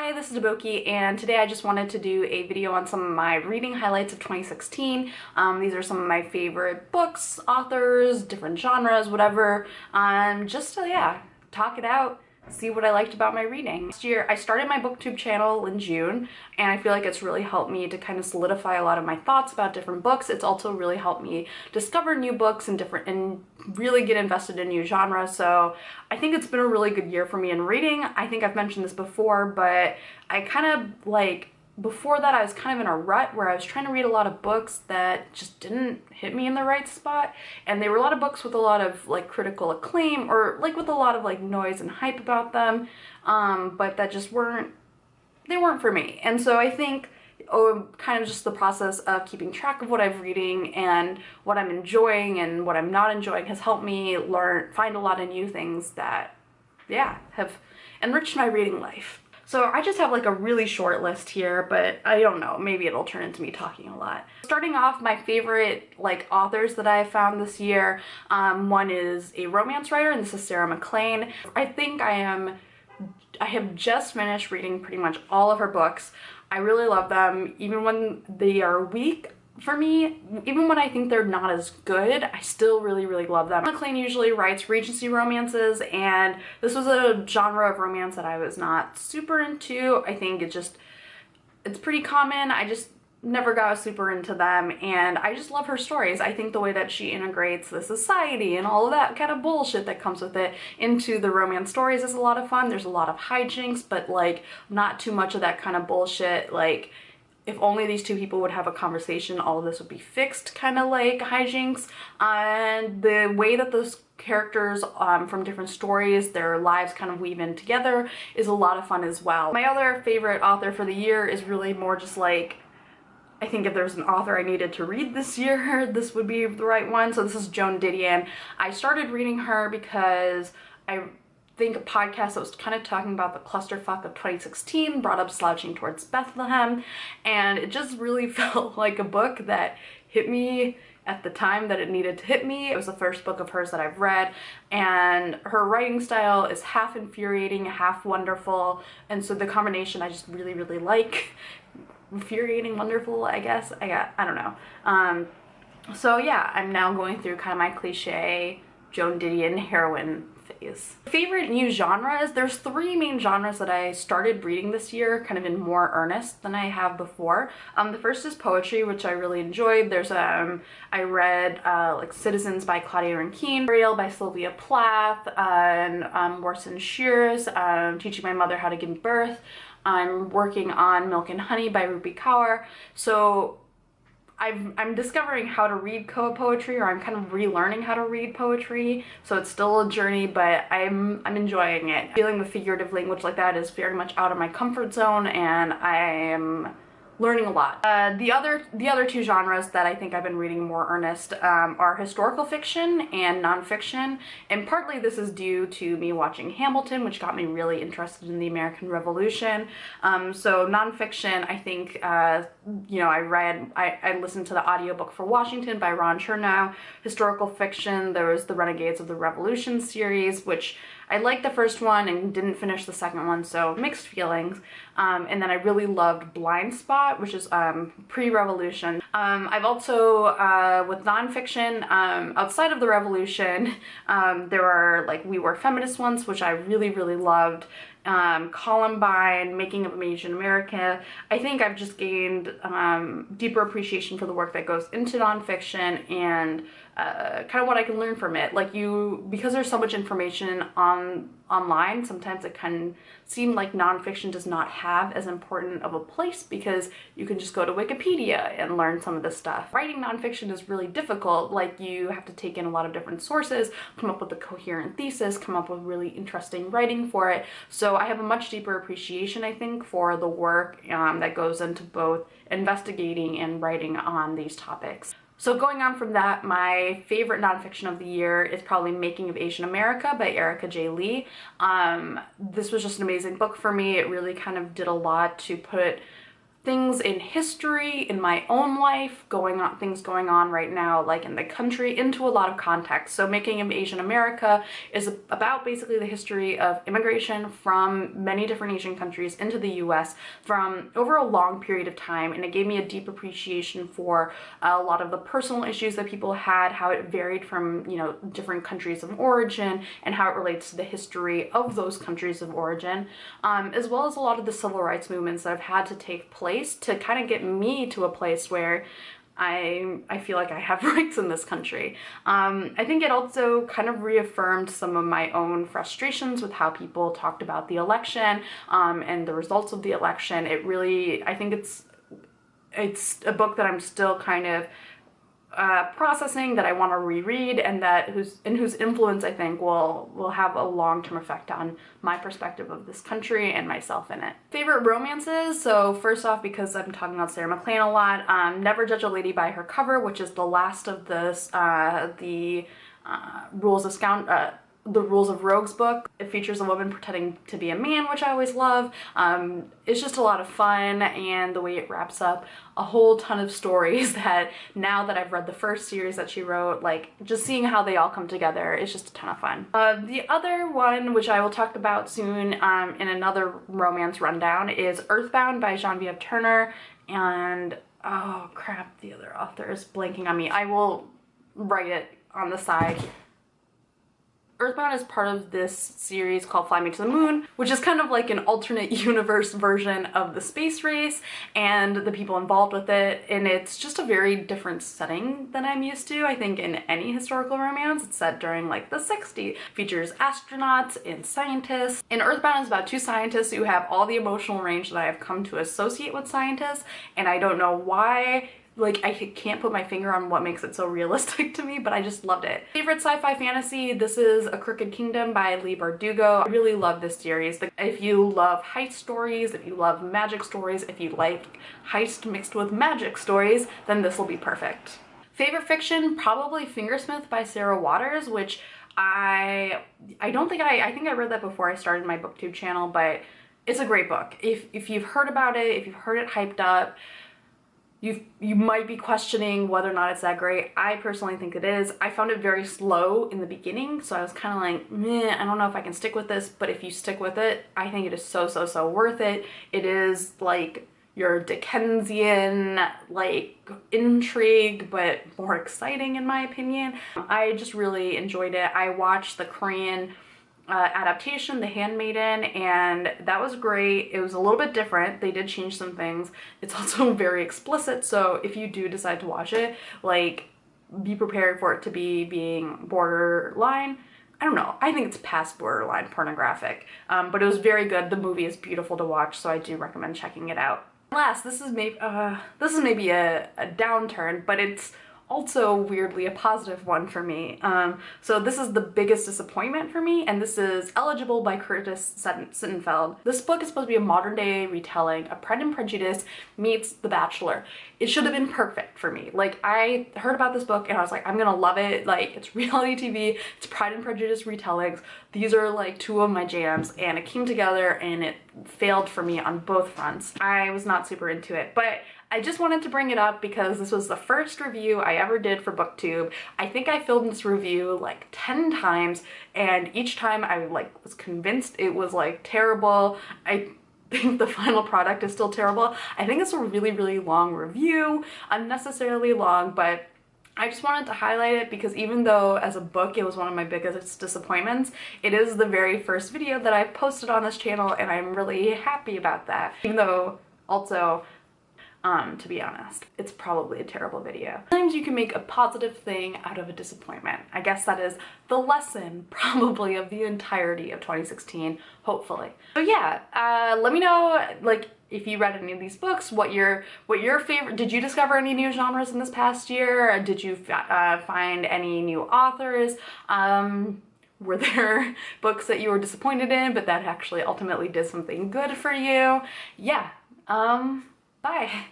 Hi, this is Boki, and today I just wanted to do a video on some of my reading highlights of 2016. These are some of my favorite books, authors, different genres, whatever, just to, talk it out, see what I liked about my reading. Last year, I started my booktube channel in June, and I feel like it's really helped me to kind of solidify a lot of my thoughts about different books. It's also really helped me discover new books and really get invested in new genres. So I think it's been a really good year for me in reading. I think I've mentioned this before, but I kind of before that I was kind of in a rut where I was trying to read a lot of books that just didn't hit me in the right spot, and they were a lot of books with a lot of critical acclaim or with a lot of noise and hype about them, but that just weren't for me. And so I think kind of just the process of keeping track of what I'm reading and what I'm enjoying and what I'm not enjoying has helped me find a lot of new things that have enriched my reading life. So I just have a really short list here, but I don't know, maybe it'll turn into me talking a lot. Starting off, my favorite authors that I found this year, one is a romance writer, and this is Sarah MacLean. I think I have just finished reading pretty much all of her books. I really love them, even when they are weak for me. Even when I think they're not as good, I still really love them. MacLean usually writes Regency romances, and this was a genre of romance that I was not super into. I think it's pretty common. I just never got super into them, and I just love her stories. I think the way that she integrates the society and all of that kind of bullshit that comes with it into the romance stories is a lot of fun. There's a lot of hijinks, but not too much of that kind of bullshit. If only these two people would have a conversation, all of this would be fixed, kind of hijinks. And the way that those characters from different stories, their lives kind of weave in together is a lot of fun as well. My other favorite author for the year is really more just I think if there's an author I needed to read this year, this would be the right one. So this is Joan Didion. I started reading her because I think a podcast that was kind of talking about the clusterfuck of 2016 brought up Slouching Towards Bethlehem, and it just really felt like a book that hit me at the time that it needed to hit me. It was the first book of hers that I've read, and her writing style is half infuriating, half wonderful, and so the combination I just really like. Infuriating, wonderful, I guess. I don't know. So yeah, I'm now going through kind of my cliche Joan Didion heroine phase. Favorite new genres? There's three main genres that I started reading this year kind of in more earnest than I have before. The first is poetry, which I really enjoyed. There's I read Citizens by Claudia Rankine, Ariel by Sylvia Plath, and Warson Shears, Teaching My Mother How to Give Birth. I'm working on Milk and Honey by Rupi Kaur. So I'm discovering how to read poetry, or I'm kind of relearning how to read poetry. So it's still a journey, but I'm enjoying it. Dealing with figurative language like that is very much out of my comfort zone, and I am learning a lot. The other two genres that I think I've been reading more earnest are historical fiction and nonfiction, and partly this is due to me watching Hamilton, which got me really interested in the American Revolution. So nonfiction, I think, I listened to the audiobook for Washington by Ron Chernow. Historical fiction, there was the Renegades of the Revolution series, which I liked the first one and didn't finish the second one, so mixed feelings. And then I really loved Blind Spot, which is pre-revolution. I've also, with nonfiction, outside of the revolution, there are We Were Feminist ones, which I really loved. Columbine, Making of Asian America. I think I've just gained deeper appreciation for the work that goes into nonfiction and kind of what I can learn from it. Because there's so much information online, sometimes it can seem like nonfiction does not have as important of a place because you can just go to Wikipedia and learn some of this stuff. Writing nonfiction is really difficult. You have to take in a lot of different sources, come up with a coherent thesis, come up with really interesting writing for it. So I have a much deeper appreciation, I think, for the work that goes into both investigating and writing on these topics. So going on from that, my favorite nonfiction of the year is probably Making of Asian America by Erica J. Lee. This was just an amazing book for me. It really kind of did a lot to put things in history, in my own life, things going on right now, like in the country, into a lot of context. So Making of Asian America is about basically the history of immigration from many different Asian countries into the US from over a long period of time, and it gave me a deep appreciation for a lot of the personal issues that people had, how it varied from, you know, different countries of origin, and how it relates to the history of those countries of origin, as well as a lot of the civil rights movements that have had to take place to kind of get me to a place where I feel like I have rights in this country. I think it also kind of reaffirmed some of my own frustrations with how people talked about the election and the results of the election. It really, I think it's a book that I'm still kind of processing, that I want to reread, and whose influence I think will have a long-term effect on my perspective of this country and myself in it. Favorite romances? So first off, because I'm talking about Sarah McLean a lot, Never Judge a Lady by Her Cover, which is the last of this the Rules of Rogues book. It features a woman pretending to be a man, which I always love. It's just a lot of fun, and the way it wraps up a whole ton of stories that now that I've read the first series that she wrote, like just seeing how they all come together is just a ton of fun. The other one, which I will talk about soon in another romance rundown, is Earthbound by Genevieve Turner, and oh crap, the other author is blanking on me. I will write it on the side. Earthbound is part of this series called Fly Me to the Moon, which is kind of like an alternate universe version of the space race and the people involved with it, and it's just a very different setting than I'm used to. I think in any historical romance, it's set during like the 60s, features astronauts and scientists. And Earthbound is about two scientists who have all the emotional range that I have come to associate with scientists, and I don't know why. Like, I can't put my finger on what makes it so realistic to me, but I just loved it. Favorite sci-fi fantasy? This is A Crooked Kingdom by Leigh Bardugo. I really love this series. If you love heist stories, if you love magic stories, if you like heist mixed with magic stories, then this will be perfect. Favorite fiction? Probably Fingersmith by Sarah Waters, which I think I read that before I started my booktube channel, but it's a great book. If you've heard about it, if you've heard it hyped up, you might be questioning whether or not it's that great. I personally think it is. I found it very slow in the beginning, so I was kind of like, meh, I don't know if I can stick with this, but if you stick with it, I think it is so worth it. It is like your Dickensian, like, intrigue, but more exciting in my opinion. I just really enjoyed it. I watched the Korean adaptation, The Handmaiden, and that was great. It was a little bit different. They did change some things. It's also very explicit, so if you do decide to watch it, like, be prepared for it to being borderline. I don't know, I think it's past borderline pornographic, but it was very good. The movie is beautiful to watch, so I do recommend checking it out. Last, this is maybe a downturn, but it's also weirdly a positive one for me. So this is The Biggest Disappointment for me, and this is Eligible by Curtis Sittenfeld. This book is supposed to be a modern day retelling of Pride and Prejudice meets The Bachelor. It should have been perfect for me. Like, I heard about this book and I was like, I'm gonna love it. Like, it's reality TV, it's Pride and Prejudice retellings. These are like two of my jams, and it came together and it failed for me on both fronts. I was not super into it, but I just wanted to bring it up because this was the first review I ever did for BookTube. I think I filmed this review like 10 times, and each time I like was convinced it was like terrible. I think the final product is still terrible. I think it's a really long review, unnecessarily long, but I just wanted to highlight it because even though as a book it was one of my biggest disappointments, it is the very first video that I've posted on this channel, and I'm really happy about that. Even though also, to be honest, it's probably a terrible video. Sometimes you can make a positive thing out of a disappointment. I guess that is the lesson probably of the entirety of 2016, hopefully. So yeah, let me know, like, if you read any of these books, what your favorite, did you discover any new genres in this past year? Did you find any new authors? Were there books that you were disappointed in but that actually ultimately did something good for you? Yeah, bye.